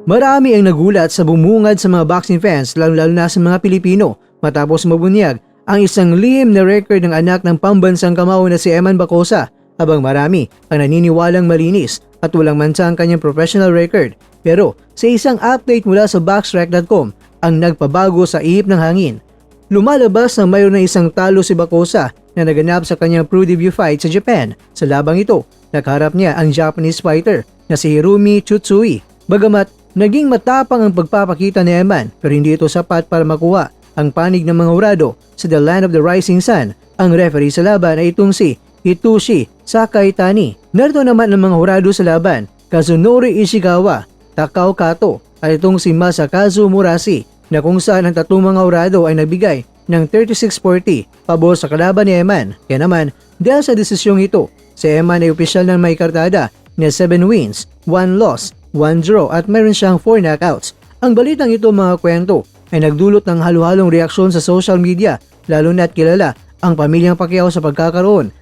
Marami ang nagulat sa bumungad sa mga boxing fans lalo na sa mga Pilipino matapos mabunyag ang isang lihim na record ng anak ng pambansang kamao na si Eman Bacosa, habang marami ang naniniwalang malinis at walang mansa ang kanyang professional record. Pero sa isang update mula sa boxrec.com ang nagpabago sa ihip ng hangin. Lumalabas na mayroon na isang talo si Bacosa na naganap sa kanyang pro debut fight sa Japan. Sa labang ito, nakaharap niya ang Japanese fighter na si Hirumi Tsutsui. Bagamat naging matapang ang pagpapakita ni Eman, pero hindi ito sapat para makuha ang panig ng mga hurado sa The Land of the Rising Sun. Ang referee sa laban ay itong si Hitoshi Sakaitani. Narito naman ang mga hurado sa laban: Kazunori Ishikawa, Takao Kato at itong si Masakazu Murasi, na kung saan ang tatlong mga hurado ay nagbigay ng 36-40 pabor sa kalaban ni Eman. Kaya naman, dahil sa desisyong ito, si Eman ay opisyal ng may kartada na 7 wins, 1 loss, 1 draw at meron siyang 4 knockouts. Ang balitang ito, mga kwento, ay nagdulot ng halo-halong reaksyon sa social media, lalo na't kilala ang pamilyang Pacquiao sa pagkakaroon